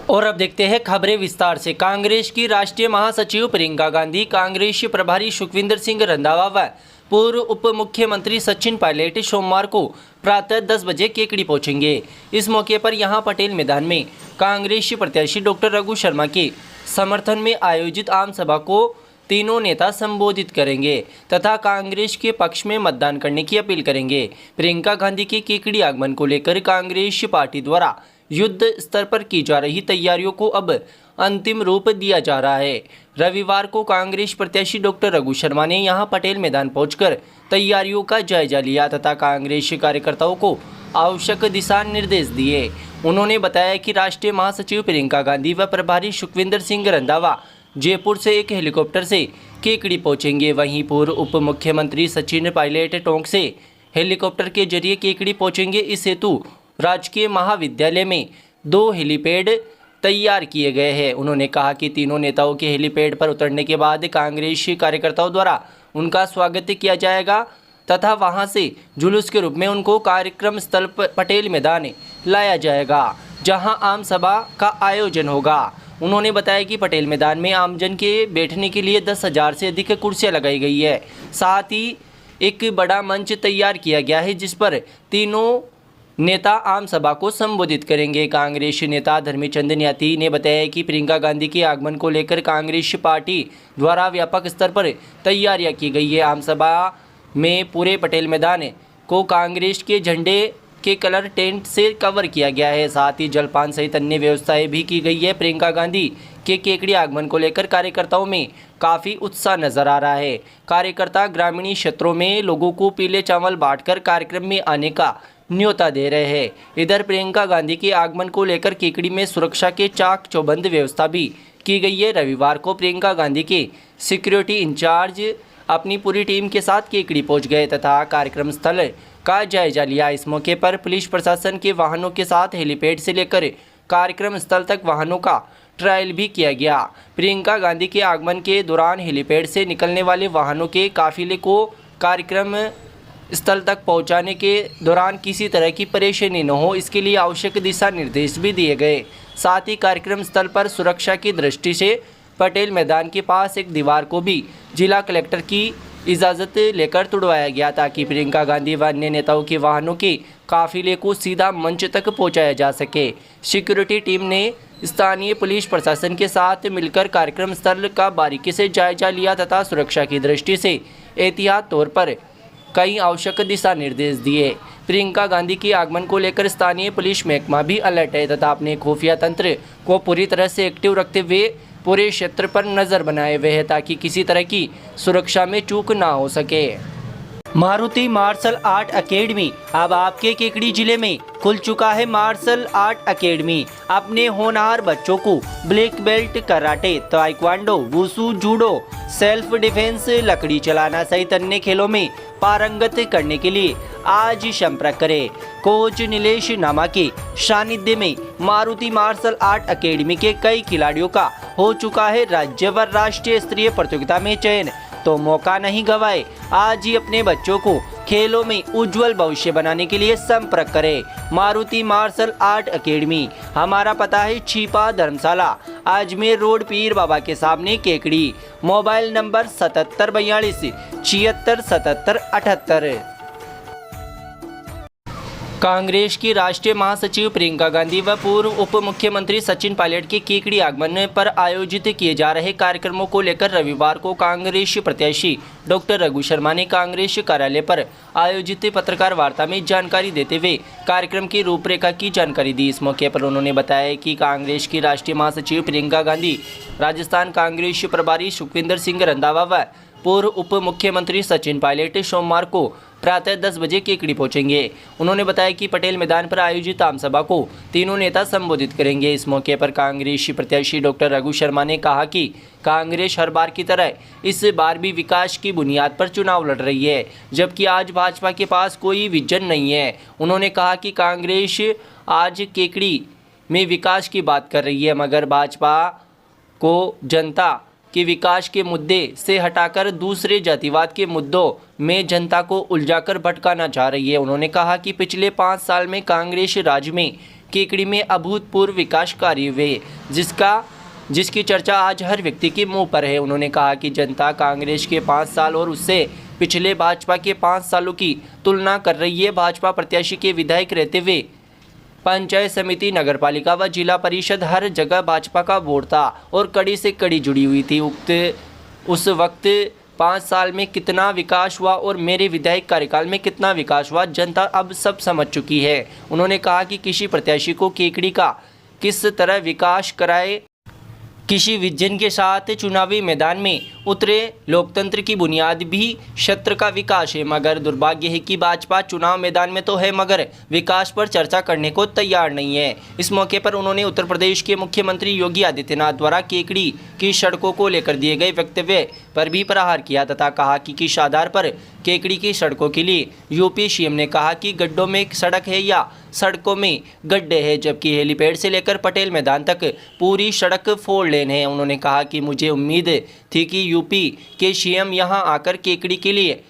और अब देखते हैं खबरें विस्तार से। कांग्रेस की राष्ट्रीय महासचिव प्रियंका गांधी, कांग्रेस प्रभारी सुखविंदर सिंह रंधावा व पूर्व उप मुख्यमंत्री सचिन पायलट सोमवार को प्रातः 10 बजे केकड़ी पहुंचेंगे। इस मौके पर यहां पटेल मैदान में कांग्रेस प्रत्याशी डॉक्टर रघु शर्मा के समर्थन में आयोजित आम सभा को तीनों नेता संबोधित करेंगे तथा कांग्रेस के पक्ष में मतदान करने की अपील करेंगे। प्रियंका गांधी के केकड़ी आगमन को लेकर कांग्रेस पार्टी द्वारा युद्ध स्तर पर की जा रही तैयारियों को अब अंतिम रूप दिया जा रहा है। रविवार को कांग्रेस प्रत्याशी डॉक्टर रघु शर्मा ने यहां पटेल मैदान पहुंचकर तैयारियों का जायजा लिया तथा कांग्रेस कार्यकर्ताओं को आवश्यक दिशा निर्देश दिए। उन्होंने बताया कि राष्ट्रीय महासचिव प्रियंका गांधी व प्रभारी सुखविंदर सिंह रंधावा जयपुर से एक हेलीकॉप्टर से केकड़ी पहुंचेंगे। वहीं पूर्व उप मुख्यमंत्री सचिन पायलट टोंक से हेलीकॉप्टर के जरिए केकड़ी पहुंचेंगे। इस हेतु राजकीय महाविद्यालय में 2 हेलीपैड तैयार किए गए हैं। उन्होंने कहा कि तीनों नेताओं के हेलीपैड पर उतरने के बाद कांग्रेस कार्यकर्ताओं द्वारा उनका स्वागत किया जाएगा तथा वहां से जुलूस के रूप में उनको कार्यक्रम स्थल पर पटेल मैदान लाया जाएगा, जहां आम सभा का आयोजन होगा। उन्होंने बताया कि पटेल मैदान में आमजन के बैठने के लिए 10,000 से अधिक कुर्सियां लगाई गई है। साथ ही एक बड़ा मंच तैयार किया गया है जिस पर तीनों नेता आम सभा को संबोधित करेंगे। कांग्रेस नेता धर्मचंद न्याती ने बताया कि प्रियंका गांधी के आगमन को लेकर कांग्रेस पार्टी द्वारा व्यापक स्तर पर तैयारियां की गई है। आम सभा में पूरे पटेल मैदान को कांग्रेस के झंडे के कलर टेंट से कवर किया गया है। साथ ही जलपान सहित अन्य व्यवस्थाएं भी की गई है। प्रियंका गांधी के केकड़ी आगमन को लेकर कार्यकर्ताओं में काफ़ी उत्साह नजर आ रहा है। कार्यकर्ता ग्रामीण क्षेत्रों में लोगों को पीले चावल बांटकर कार्यक्रम में आने का न्योता दे रहे हैं। इधर प्रियंका गांधी के आगमन को लेकर केकड़ी में सुरक्षा के चाक चौबंद व्यवस्था भी की गई है। रविवार को प्रियंका गांधी के सिक्योरिटी इंचार्ज अपनी पूरी टीम के साथ केकड़ी पहुंच गए तथा कार्यक्रम स्थल का जायजा लिया। इस मौके पर पुलिस प्रशासन के वाहनों के साथ हेलीपैड से लेकर कार्यक्रम स्थल तक वाहनों का ट्रायल भी किया गया। प्रियंका गांधी के आगमन के दौरान हेलीपैड से निकलने वाले वाहनों के काफिले को कार्यक्रम स्थल तक पहुंचाने के दौरान किसी तरह की परेशानी न हो, इसके लिए आवश्यक दिशा निर्देश भी दिए गए। साथ ही कार्यक्रम स्थल पर सुरक्षा की दृष्टि से पटेल मैदान के पास एक दीवार को भी जिला कलेक्टर की इजाज़त लेकर तुड़वाया गया ताकि प्रियंका गांधी व अन्य नेताओं के वाहनों के काफिले को सीधा मंच तक पहुंचाया जा सके। सिक्योरिटी टीम ने स्थानीय पुलिस प्रशासन के साथ मिलकर कार्यक्रम स्थल का बारीकी से जायजा लिया तथा सुरक्षा की दृष्टि से एहतियात तौर पर कई आवश्यक दिशा निर्देश दिए। प्रियंका गांधी के आगमन को लेकर स्थानीय पुलिस महकमा भी अलर्ट है तथा अपने खुफिया तंत्र को पूरी तरह से एक्टिव रखते हुए पूरे क्षेत्र पर नजर बनाए हुए है ताकि किसी तरह की सुरक्षा में चूक ना हो सके। मारुति मार्शल आर्ट एकेडमी अब आपके केकड़ी जिले में खुल चुका है। मार्शल आर्ट एकेडमी अपने होनहार बच्चों को black belt karate, taekwondo, wushu, judo, self defence, लकड़ी चलाना सहित अन्य खेलों में पारंगत करने के लिए आज ही संपर्क करें। कोच नीलेश नामा के सानिध्य में मारुति मार्शल आर्ट एकेडमी के कई खिलाड़ियों का हो चुका है राज्य व राष्ट्रीय स्तरीय प्रतियोगिता में चयन, तो मौका नहीं गवाए। आज ही अपने बच्चों को खेलों में उज्जवल भविष्य बनाने के लिए संपर्क करें। मारुति मार्शल आर्ट एकेडमी, हमारा पता है छिपा धर्मशाला, अजमेर रोड, पीर बाबा के सामने, केकड़ी। Mobile number 7742 76 77 78। कांग्रेस की राष्ट्रीय महासचिव प्रियंका गांधी व पूर्व उप मुख्यमंत्री सचिन पायलट के केकड़ी आगमन पर आयोजित किए जा रहे कार्यक्रमों को लेकर रविवार को कांग्रेस प्रत्याशी डॉक्टर रघु शर्मा ने कांग्रेस कार्यालय पर आयोजित पत्रकार वार्ता में जानकारी देते हुए कार्यक्रम की रूपरेखा की जानकारी दी। इस मौके पर उन्होंने बताया कि कांग्रेस की राष्ट्रीय महासचिव प्रियंका गांधी, राजस्थान कांग्रेस प्रभारी सुखविंदर सिंह रंधावा व पूर्व उप मुख्यमंत्री सचिन पायलट सोमवार को प्रातः 10 बजे केकड़ी पहुंचेंगे। उन्होंने बताया कि पटेल मैदान पर आयोजित आम सभा को तीनों नेता संबोधित करेंगे। इस मौके पर कांग्रेस प्रत्याशी डॉक्टर रघु शर्मा ने कहा कि कांग्रेस हर बार की तरह इस बार भी विकास की बुनियाद पर चुनाव लड़ रही है, जबकि आज भाजपा के पास कोई विजन नहीं है। उन्होंने कहा कि कांग्रेस आज केकड़ी में विकास की बात कर रही है, मगर भाजपा को जनता कि विकास के मुद्दे से हटाकर दूसरे जातिवाद के मुद्दों में जनता को उलझाकर भटकाना चाह रही है। उन्होंने कहा कि पिछले 5 साल में कांग्रेस राज्य में केकड़ी में अभूतपूर्व विकास कार्य हुए जिसकी चर्चा आज हर व्यक्ति के मुंह पर है। उन्होंने कहा कि जनता कांग्रेस के 5 साल और उससे पिछले भाजपा के 5 सालों की तुलना कर रही है। भाजपा प्रत्याशी के विधायक रहते हुए पंचायत समिति, नगरपालिका व जिला परिषद हर जगह भाजपा का वोट था और कड़ी से कड़ी जुड़ी हुई थी। उस वक्त 5 साल में कितना विकास हुआ और मेरे विधायक कार्यकाल में कितना विकास हुआ, जनता अब सब समझ चुकी है। उन्होंने कहा कि किसी प्रत्याशी को केकड़ी का किस तरह विकास कराए, किसी विजन के साथ चुनावी मैदान में उतरे। लोकतंत्र की बुनियाद भी क्षेत्र का विकास है, मगर दुर्भाग्य है कि भाजपा चुनाव मैदान में तो है मगर विकास पर चर्चा करने को तैयार नहीं है। इस मौके पर उन्होंने उत्तर प्रदेश के मुख्यमंत्री योगी आदित्यनाथ द्वारा केकड़ी की सड़कों को लेकर दिए गए वक्तव्य पर भी प्रहार किया तथा कहा कि किस आधार पर केकड़ी की सड़कों के लिए यूपी सीएम ने कहा कि गड्ढों में सड़क है या सड़कों में गड्ढे हैं, जबकि हेलीपैड से लेकर पटेल मैदान तक पूरी सड़क 4 लेन है। उन्होंने कहा कि मुझे उम्मीद थी कि यूपी के सीएम यहां आकर केकड़ी के लिए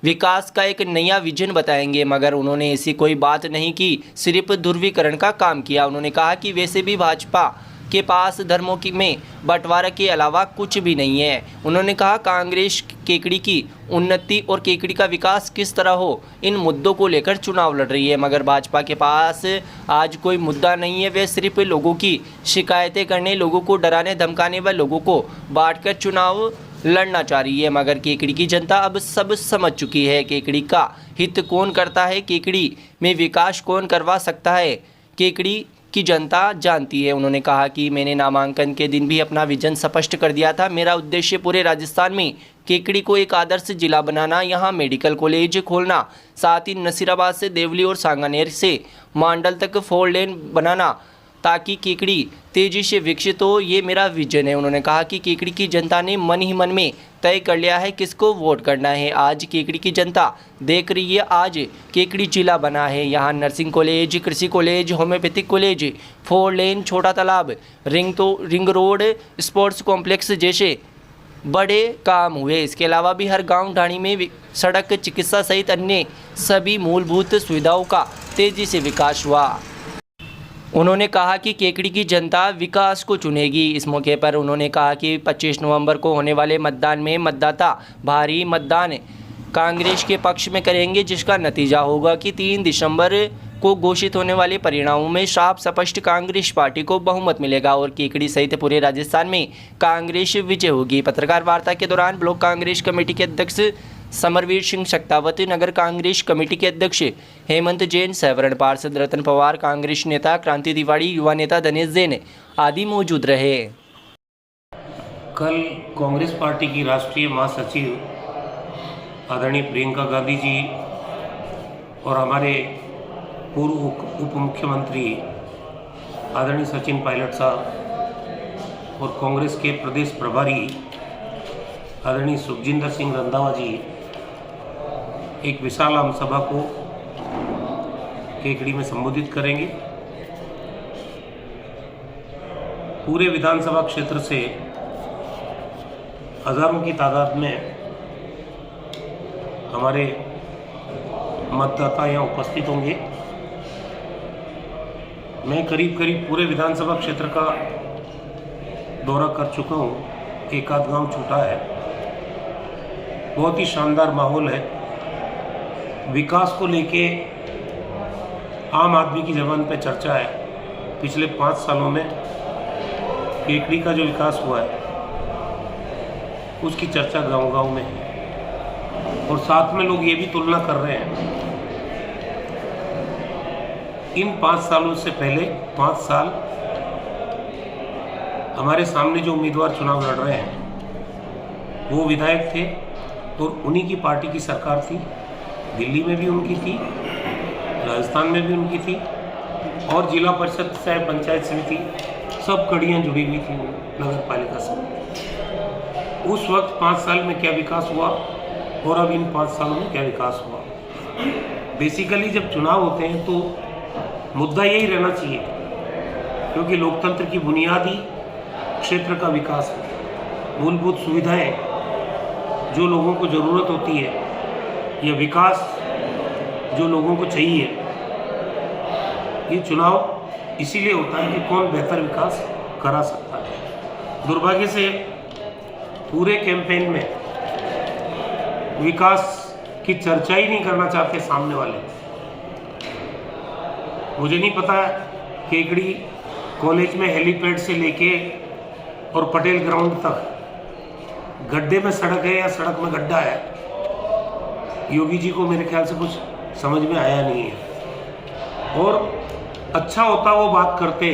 विकास का एक नया विजन बताएंगे, मगर उन्होंने ऐसी कोई बात नहीं की, सिर्फ ध्रुवीकरण का काम किया। उन्होंने कहा कि वैसे भी भाजपा के पास धर्मों की में बंटवारा के अलावा कुछ भी नहीं है। उन्होंने कहा कांग्रेस केकड़ी की उन्नति और केकड़ी का विकास किस तरह हो, इन मुद्दों को लेकर चुनाव लड़ रही है, मगर भाजपा के पास आज कोई मुद्दा नहीं है। वे सिर्फ लोगों की शिकायतें करने, लोगों को डराने धमकाने व लोगों को बांटकर चुनाव लड़ना चाह रही है। मगर केकड़ी की जनता अब सब समझ चुकी है, केकड़ी का हित कौन करता है, केकड़ी में विकास कौन करवा सकता है, केकड़ी की जनता जानती है। उन्होंने कहा कि मैंने नामांकन के दिन भी अपना विजन स्पष्ट कर दिया था। मेरा उद्देश्य पूरे राजस्थान में केकड़ी को एक आदर्श जिला बनाना, यहाँ मेडिकल कॉलेज खोलना, साथ ही नसीराबाद से देवली और सांगानेर से मांडल तक 4 लेन बनाना ताकि केकड़ी तेजी से विकसित हो, ये मेरा विजन है। उन्होंने कहा कि केकड़ी की जनता ने मन ही मन में तय कर लिया है किसको वोट करना है। आज केकड़ी की जनता देख रही है, आज केकड़ी जिला बना है, यहाँ नर्सिंग कॉलेज, कृषि कॉलेज, होम्योपैथिक कॉलेज, 4 लेन, छोटा तालाब, रिंग रोड, स्पोर्ट्स कॉम्प्लेक्स जैसे बड़े काम हुए। इसके अलावा भी हर गांव ढाणी में सड़क, चिकित्सा सहित अन्य सभी मूलभूत सुविधाओं का तेजी से विकास हुआ। उन्होंने कहा कि केकड़ी की जनता विकास को चुनेगी। इस मौके पर उन्होंने कहा कि 25 नवंबर को होने वाले मतदान में मतदाता भारी मतदान कांग्रेस के पक्ष में करेंगे, जिसका नतीजा होगा कि 3 दिसंबर को घोषित होने वाले परिणामों में साफ स्पष्ट कांग्रेस पार्टी को बहुमत मिलेगा और केकड़ी सहित पूरे राजस्थान में कांग्रेस विजय होगी। पत्रकार वार्ता के दौरान ब्लॉक कांग्रेस कमेटी के अध्यक्ष समरवीर सिंह शक्तावत, नगर कांग्रेस कमेटी के अध्यक्ष हेमंत जैन, सहवरण पार्षद रतन पवार, कांग्रेस नेता क्रांति तिवारी, युवा नेता दिनेश जैन आदि मौजूद रहे। कल कांग्रेस पार्टी की राष्ट्रीय महासचिव आदरणीय प्रियंका गांधी जी और हमारे पूर्व उप मुख्यमंत्री आदरणीय सचिन पायलट साहब और कांग्रेस के प्रदेश प्रभारी आदरणीय सुखजिंदर सिंह रंधावा जी एक विशाल आम सभा को केकड़ी में संबोधित करेंगे। पूरे विधानसभा क्षेत्र से हजारों की तादाद में हमारे मतदाता यहाँ उपस्थित होंगे। मैं करीब पूरे विधानसभा क्षेत्र का दौरा कर चुका हूँ, एक आध गाँव छूटा है। बहुत ही शानदार माहौल है। विकास को लेके आम आदमी की ज़बान पे चर्चा है। पिछले 5 सालों में केकड़ी का जो विकास हुआ है उसकी चर्चा गांव-गांव में है और साथ में लोग ये भी तुलना कर रहे हैं इन 5 सालों से पहले 5 साल हमारे सामने जो उम्मीदवार चुनाव लड़ रहे हैं वो विधायक थे और उन्हीं की पार्टी की सरकार थी। दिल्ली में भी उनकी थी, राजस्थान में भी उनकी थी और जिला परिषद चाहे पंचायत समिति सब कड़ियाँ जुड़ी हुई थी नगर पालिका से। उस वक्त 5 साल में क्या विकास हुआ और अब इन 5 सालों में क्या विकास हुआ। बेसिकली जब चुनाव होते हैं तो मुद्दा यही रहना चाहिए, क्योंकि लोकतंत्र की बुनियादी क्षेत्र का विकास है। मूलभूत सुविधाएं जो लोगों को ज़रूरत होती है या विकास जो लोगों को चाहिए, ये चुनाव इसीलिए होता है कि कौन बेहतर विकास करा सकता है। दुर्भाग्य से पूरे कैंपेन में विकास की चर्चा ही नहीं करना चाहते सामने वाले। मुझे नहीं पता केकड़ी कॉलेज में हेलीपैड से लेके और पटेल ग्राउंड तक गड्ढे में सड़क है या सड़क में गड्ढा है, योगी जी को मेरे ख्याल से कुछ समझ में आया नहीं है। और अच्छा होता वो बात करते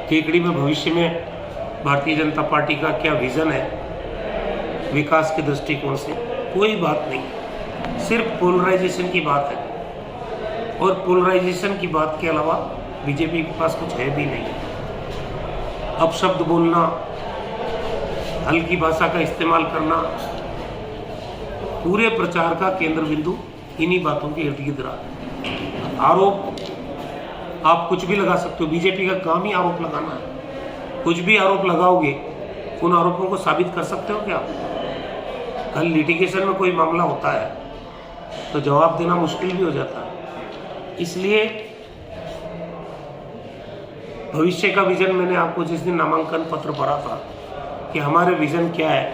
केकड़ी में भविष्य में भारतीय जनता पार्टी का क्या विजन है विकास के दृष्टिकोण से। कोई बात नहीं, सिर्फ पोलराइजेशन की बात है, और पोलराइजेशन की बात के अलावा बीजेपी के पास कुछ है भी नहीं। अपशब्द बोलना, हल्की भाषा का इस्तेमाल करना, पूरे प्रचार का केंद्र बिंदु इन्हीं बातों के इर्द गिर्द रहा। आरोप आप कुछ भी लगा सकते हो, बीजेपी का काम ही आरोप लगाना है। कुछ भी आरोप लगाओगे, उन आरोपों को साबित कर सकते हो क्या? कल लिटिगेशन में कोई मामला होता है तो जवाब देना मुश्किल भी हो जाता है। इसलिए भविष्य का विजन मैंने आपको जिस दिन नामांकन पत्र पढ़ा था कि हमारे विजन क्या है,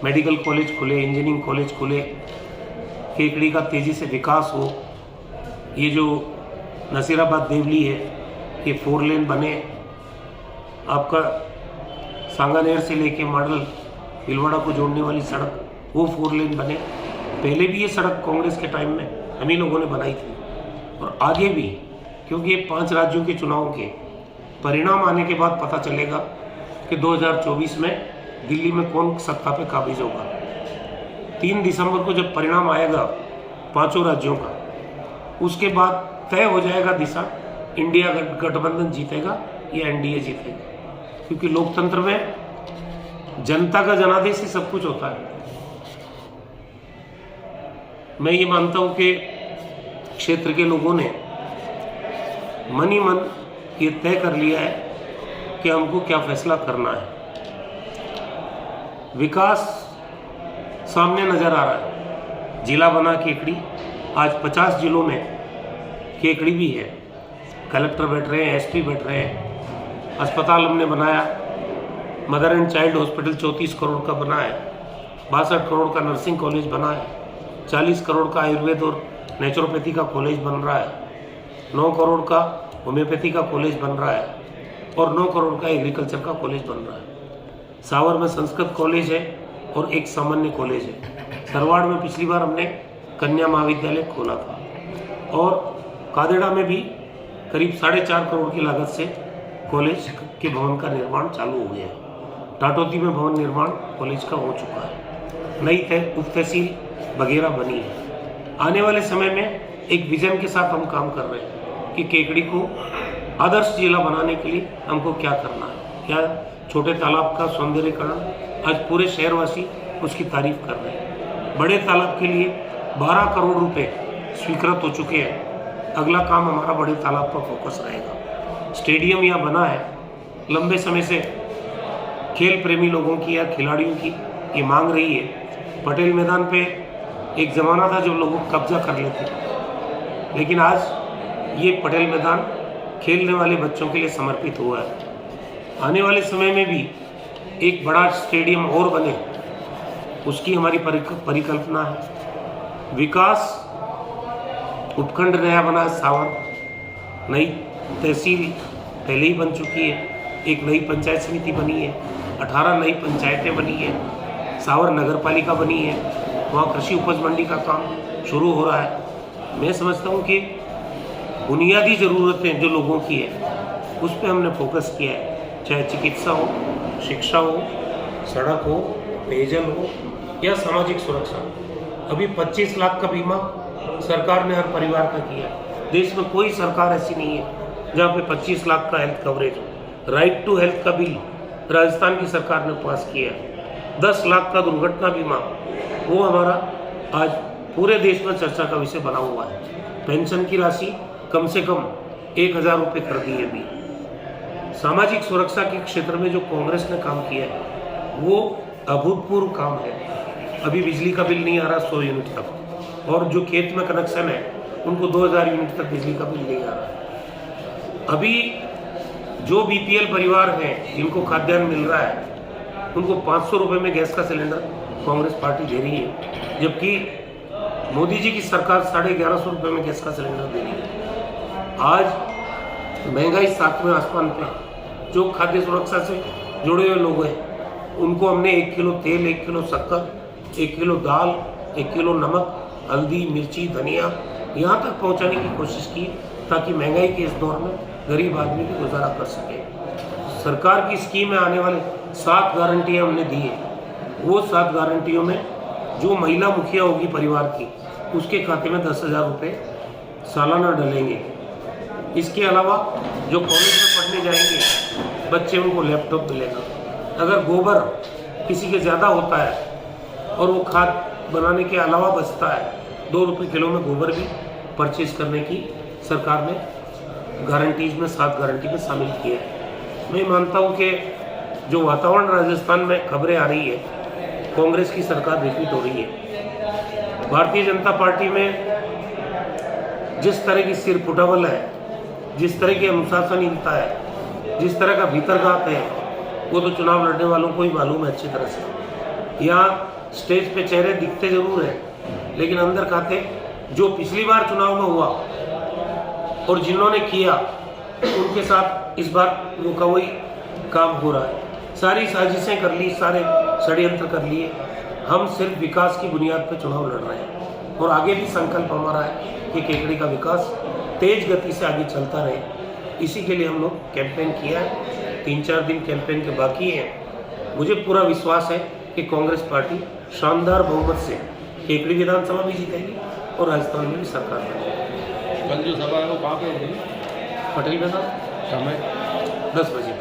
मेडिकल कॉलेज खुले, इंजीनियरिंग कॉलेज खुले, केकड़ी का तेजी से विकास हो, ये जो नसीराबाद देवली है ये 4 लेन बने, आपका सांगानेर से लेके मॉडल भीलवाड़ा को जोड़ने वाली सड़क वो 4 लेन बने। पहले भी ये सड़क कांग्रेस के टाइम में हम ही लोगों ने बनाई थी और आगे भी, क्योंकि ये 5 राज्यों के चुनाव के परिणाम आने के बाद पता चलेगा कि 2024 में दिल्ली में कौन सत्ता पे काबिज होगा। 3 दिसंबर को जब परिणाम आएगा 5 राज्यों का, उसके बाद तय हो जाएगा दिशा, इंडिया गठबंधन जीतेगा या एनडीए जीतेगा। क्योंकि लोकतंत्र में जनता का जनादेश ही सब कुछ होता है। मैं ये मानता हूं कि क्षेत्र के लोगों ने मन ही मन ये तय कर लिया है कि हमको क्या फैसला करना है। विकास सामने नजर आ रहा है। जिला बना केकड़ी, आज 50 जिलों में केकड़ी भी है। कलेक्टर बैठ रहे हैं, एसपी बैठ रहे हैं, अस्पताल हमने बनाया, mother and child hospital 34 crore का बना है, 62 करोड़ का नर्सिंग कॉलेज बना है, 40 करोड़ का आयुर्वेद और नेचुरोपैथी का कॉलेज बन रहा है, 9 करोड़ का होम्योपैथी का कॉलेज बन रहा है और 9 करोड़ का एग्रीकल्चर का कॉलेज बन रहा है। सावर में संस्कृत कॉलेज है और एक सामान्य कॉलेज है। सरवाड़ में पिछली बार हमने कन्या महाविद्यालय खोला था और कादेड़ा में भी करीब 4.5 करोड़ की लागत से कॉलेज के भवन का निर्माण चालू हो गया है। टाटोती में भवन निर्माण कॉलेज का हो चुका है। नई उप तहसील वगैरह बनी है। आने वाले समय में एक विजन के साथ हम काम कर रहे हैं कि केकड़ी को आदर्श जिला बनाने के लिए हमको क्या करना है। क्या छोटे तालाब का सौंदर्यीकरण, आज पूरे शहरवासी उसकी तारीफ कर रहे हैं। बड़े तालाब के लिए 12 करोड़ रुपए स्वीकृत हो चुके हैं। अगला काम हमारा बड़े तालाब पर फोकस रहेगा। स्टेडियम यहाँ बना है, लंबे समय से खेल प्रेमी लोगों की या खिलाड़ियों की ये मांग रही है। पटेल मैदान पे एक ज़माना था जब लोग कब्जा कर लेते, लेकिन आज ये पटेल मैदान खेलने वाले बच्चों के लिए समर्पित हुआ है। आने वाले समय में भी एक बड़ा स्टेडियम और बने, उसकी हमारी परिकल्पना है। विकास उपखंड नया बना है, सावर नई तहसील पहले ही बन चुकी है, एक नई पंचायत समिति बनी है, 18 नई पंचायतें बनी है, सावर नगर पालिका बनी है, वहाँ कृषि उपज मंडी का काम शुरू हो रहा है। मैं समझता हूँ कि बुनियादी ज़रूरतें जो लोगों की है उस पर हमने फोकस किया है, चाहे चिकित्सा हो, शिक्षा हो, सड़क हो, पेयजल हो या सामाजिक सुरक्षा। अभी 25 लाख का बीमा सरकार ने हर परिवार का किया। देश में कोई सरकार ऐसी नहीं है जहाँ पे 25 लाख का हेल्थ कवरेज हो। राइट टू हेल्थ का बिल राजस्थान की सरकार ने पास किया। 10 लाख का दुर्घटना बीमा, वो हमारा आज पूरे देश में चर्चा का विषय बना हुआ है। पेंशन की राशि कम से कम 1000 रुपये कर दी है अभी। सामाजिक सुरक्षा के क्षेत्र में जो कांग्रेस ने काम किया है वो अभूतपूर्व काम है। अभी बिजली का बिल नहीं आ रहा 100 यूनिट तक, और जो खेत में कनेक्शन है उनको 2000 यूनिट तक बिजली का बिल नहीं आ रहा है। अभी जो बीपीएल परिवार हैं जिनको खाद्यान्न मिल रहा है उनको 500 रुपये में गैस का सिलेंडर कांग्रेस पार्टी दे रही है, जबकि मोदी जी की सरकार 1150 रुपये में गैस का सिलेंडर दे रही है। आज महंगाई 7वें आसमान पे। जो खाद्य सुरक्षा से जुड़े हुए लोग हैं उनको हमने 1 किलो तेल, 1 किलो शक्कर, 1 किलो दाल, 1 किलो नमक, हल्दी, मिर्ची, धनिया यहाँ तक पहुँचाने की कोशिश की ताकि महंगाई के इस दौर में गरीब आदमी भी गुजारा कर सके। सरकार की स्कीम में आने वाले 7 गारंटियाँ हमने दी हैं। वो 7 गारंटियों में जो महिला मुखिया होगी परिवार की उसके खाते में 10,000 रुपये सालाना डलेंगे। इसके अलावा जो कॉलेज में पढ़ने जाएंगे बच्चे उनको लैपटॉप मिलेगा। अगर गोबर किसी के ज़्यादा होता है और वो खाद बनाने के अलावा बचता है 2 रुपये किलो में गोबर भी परचेज करने की सरकार ने गारंटीज में 7 गारंटी में शामिल किया है। मैं मानता हूँ कि जो वातावरण राजस्थान में खबरें आ रही है कांग्रेस की सरकार रिपीट हो रही है। भारतीय जनता पार्टी में जिस तरह की सिर फुटावल है, जिस तरह की अनुशासनहीनता है, जिस तरह का भीतरघात है वो तो चुनाव लड़ने वालों को ही मालूम है अच्छी तरह से। यहाँ स्टेज पे चेहरे दिखते जरूर हैं लेकिन अंदर खाते जो पिछली बार चुनाव में हुआ और जिन्होंने किया उनके साथ इस बार वो का वही काम हो रहा है। सारी साजिशें कर ली, सारे षड्यंत्र कर लिए। हम सिर्फ विकास की बुनियाद पर चुनाव लड़ रहे हैं और आगे भी संकल्प हमारा है कि केकड़ी का विकास तेज गति से आगे चलता रहे। इसी के लिए हम लोग कैंपेन किया है। 3-4 दिन कैंपेन के बाकी हैं। मुझे पूरा विश्वास है कि कांग्रेस पार्टी शानदार बहुमत से केकड़ी विधानसभा भी जीतेगी और राजस्थान में भी सरकार बनेगी। कल जो सभा है वो कहाँ पे होगी? पटेल मैदान समय 10 बजे।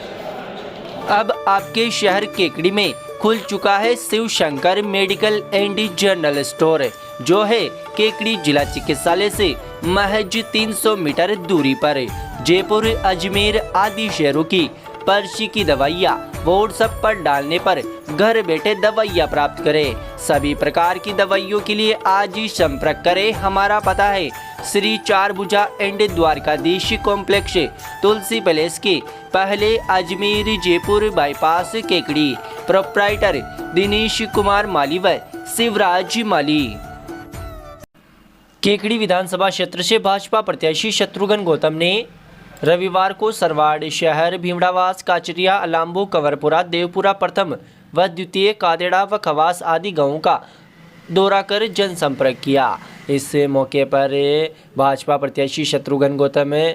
अब आपके शहर केकड़ी में खुल चुका है Shiv Shankar medical and general store, जो है केकड़ी जिला चिकित्सालय से महज 300 मीटर दूरी पर। जयपुर, अजमेर आदि शहरों की पर्ची की दवाइयाँ व्हाट्सएप पर डालने पर घर बैठे दवाइयाँ प्राप्त करें। सभी प्रकार की दवाइयों के लिए आज ही संपर्क करें। हमारा पता है Shri Charbhuja and Dwarkadhish complex, Tulsi palace के पहले, अजमेर जयपुर बाईपास केकड़ी। प्रोप्राइटर दिनेश कुमार माली व शिवराज माली। केकड़ी विधानसभा क्षेत्र से भाजपा प्रत्याशी शत्रुघ्न गौतम ने रविवार को सरवाड़ शहर, भीमड़ावास, काचरिया, अलाम्बो, कंवरपुरा, देवपुरा प्रथम व द्वितीय, कादेड़ा व खवास आदि गांवों का दौरा कर जनसंपर्क किया। इस मौके पर भाजपा प्रत्याशी शत्रुघ्न गौतम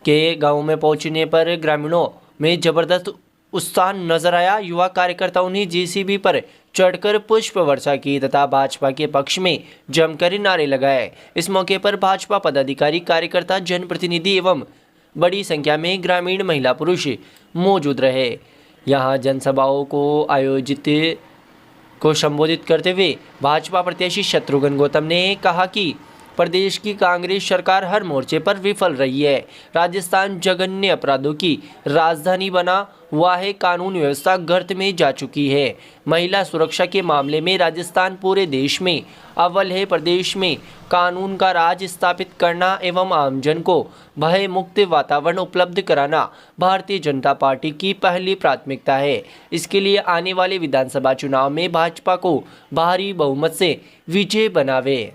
के गांव में पहुंचने पर ग्रामीणों में जबरदस्त उत्साह नजर आया। युवा कार्यकर्ताओं ने जेसीबी पर चढ़कर पुष्प वर्षा की तथा भाजपा के पक्ष में जमकर नारे लगाए। इस मौके पर भाजपा पदाधिकारी, कार्यकर्ता, जनप्रतिनिधि एवं बड़ी संख्या में ग्रामीण महिला पुरुष मौजूद रहे। यहाँ जनसभाओं को संबोधित करते हुए भाजपा प्रत्याशी शत्रुघ्न गौतम ने कहा कि प्रदेश की कांग्रेस सरकार हर मोर्चे पर विफल रही है। राजस्थान जघन्य अपराधों की राजधानी बना हुआ है। कानून व्यवस्था गर्त में जा चुकी है। महिला सुरक्षा के मामले में राजस्थान पूरे देश में अव्वल है। प्रदेश में कानून का राज स्थापित करना एवं आमजन को भय मुक्त वातावरण उपलब्ध कराना भारतीय जनता पार्टी की पहली प्राथमिकता है। इसके लिए आने वाले विधानसभा चुनाव में भाजपा को भारी बहुमत से विजय बनावे।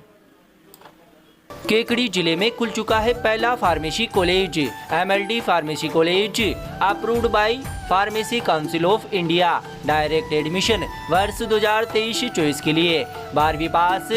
केकड़ी जिले में खुल चुका है पहला pharmacy college. MLD pharmacy college approved by pharmacy council of India. Direct admission वर्ष 2023-24 के लिए 12वीं पास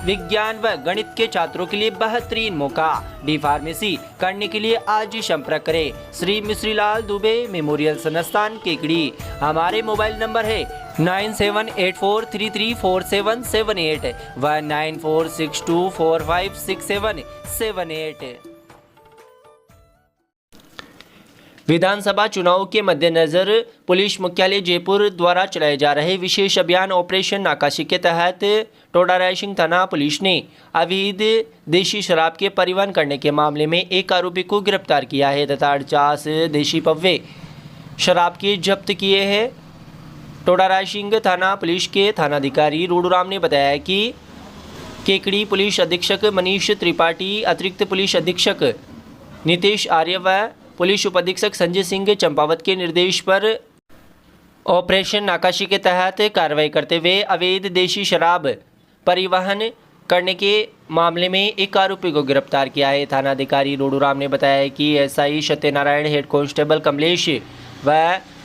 विज्ञान व गणित के छात्रों के लिए बेहतरीन मौका। डी फार्मेसी करने के लिए आज ही संपर्क करें। श्री मिश्रीलाल दुबे मेमोरियल संस्थान केकड़ी। हमारे मोबाइल नंबर है 9784334778 व 9462456778। विधानसभा चुनाव के मद्देनजर पुलिस मुख्यालय जयपुर द्वारा चलाए जा रहे विशेष अभियान ऑपरेशन नाकाशी के तहत टोडा रायसिंह थाना पुलिस ने अवैध देशी शराब के परिवहन करने के मामले में एक आरोपी को गिरफ्तार किया है तथा 48 देशी पव्वे शराब के जब्त किए हैं। टोडा रायसिंह थाना पुलिस के थानाधिकारी रूडूराम ने बताया कि केकड़ी पुलिस अधीक्षक मनीष त्रिपाठी, अतिरिक्त पुलिस अधीक्षक नितेश आर्य व पुलिस उपाधीक्षक संजय सिंह चंपावत के निर्देश पर ऑपरेशन नाकाशी के तहत कार्रवाई करते हुए अवैध देशी शराब परिवहन करने के मामले में एक आरोपी को गिरफ्तार किया है। थाना अधिकारी रोडूराम ने बताया कि SI Satyanarayan, head constable Kamlesh व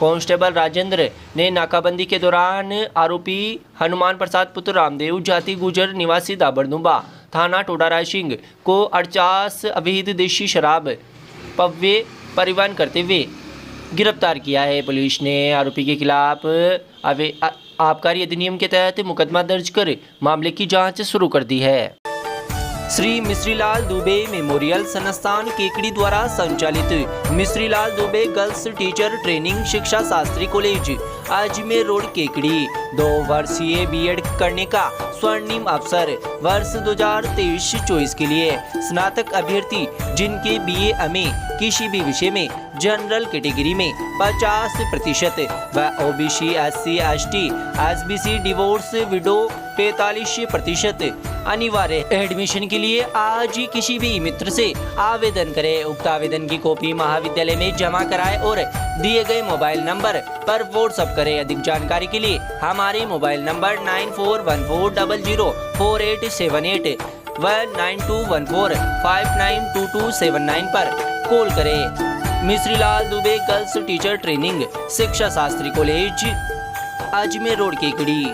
कांस्टेबल राजेंद्र ने नाकाबंदी के दौरान आरोपी हनुमान प्रसाद पुत्र रामदेव, जाति गुजर, निवासी दाबड़नुबा, थाना टोडा रायसिंह को 48 अवैध देशी शराब पव्य परिवहन करते हुए गिरफ्तार किया है। पुलिस ने आरोपी के खिलाफ आबकारी अधिनियम के तहत मुकदमा दर्ज कर मामले की जांच शुरू कर दी है। श्री मिश्रीलाल दुबे मेमोरियल संस्थान केकड़ी द्वारा संचालित Mishrilal Dubey girls teacher training शिक्षा शास्त्री कॉलेज अजमेर रोड केकड़ी 2 वर्षीय बीएड करने का स्वर्णिम अवसर। वर्ष 2023-24 के लिए स्नातक अभ्यर्थी जिनके बीए एमए किसी भी विषय में जनरल कैटेगरी में 50% व OBC, SC, ST, SBC, divorce, window 45% अनिवार्य। एडमिशन के लिए आज ही किसी भी मित्र से आवेदन करें। उक्त आवेदन की कॉपी महाविद्यालय में जमा कराएं और दिए गए मोबाइल नंबर पर व्हाट्सएप करें। अधिक जानकारी के लिए हमारे मोबाइल नंबर 9414004878 व 9214592279 पर कॉल करें। Mishrilal Dubey girls teacher training शिक्षा शास्त्री कॉलेज अजमेर रोड केकड़ी।